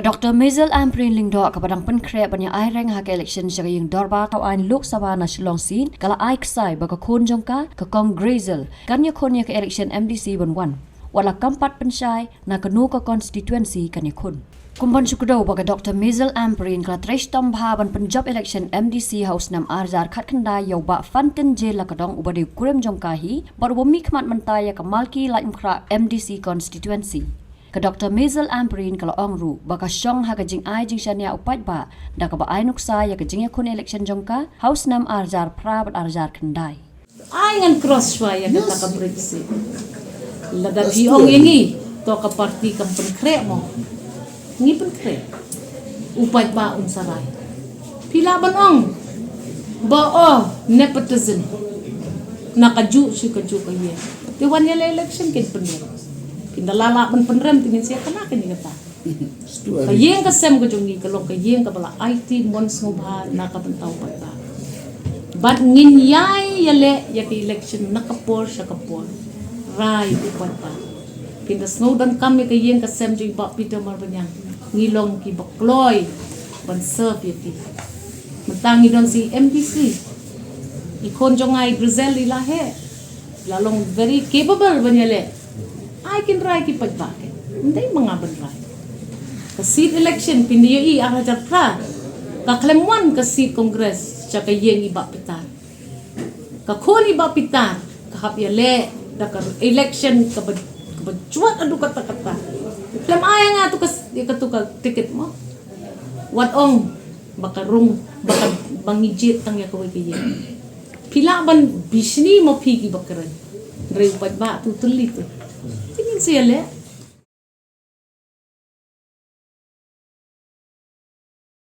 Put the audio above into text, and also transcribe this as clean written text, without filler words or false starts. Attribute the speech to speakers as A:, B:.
A: Ka Dr. Mazel Amprin Lingdo kapadang penkrep banya ai reng hak election jaga yung dorba tau ain Lok Sabha na Shillong Sin kala ai ksai baga kon jongka ka Congresal kanya konya ka election MDC bonwan wala kampat pensyai na kanu ka constituency kanya kun. Kumban sukdo baga Dr. Mazel Amprin kala tresh tambha ban Punjab election MDC House nam arzar khat kanda yau ba fanten je la kadong ubade kurem jongka hi bar wami khmat mantaya ka malki la imkra MDC constituency. Ka Dr. Mazel Amprin kalau angru baka syong ha kajing ai jing shania upat ba da ka ba ai nuksa ya kajing ya kun election jongka house nam arjar prabat arjar kendai
B: ai ngan cross shwa ya kata ka brexit lada biong yengi to ka parti kam penkre mo ngi penkre upat ba unsarai pila banong ba nepotism nakaju si kaju ka ye te wan ya election kin penir kindalala man penrem tingin siya kana kini kata kayeng ka sem ko jongi kalau kayeng ka bala IT mons ngubha na ka bentaw pata but ngin yai yale ya ki election nakapor siya kapor rai upat pa kinda snowdan kami kayeng ka sem jing ba Peter Marbanyang ngilong ki bakloy ban serve yati matangi don si MDC ikon jongai Grizel ilahe lalong very capable banyale I can try ki pagbake. Hindi mga banray. Ka seat election pindiyo i arajar pra. Ka klemwan ka seat congress siya ka yeng iba pitar. Ka kon iba pitar ka hapyale da ka election ka badjuat adu kata-kata. Klem aya nga to ka ticket mo. What ong baka rung baka bangijit tang yakaway ka yeng. Pila ban bisni mo pigi bakaran. Reu pagba tutulit. Tingin siya le.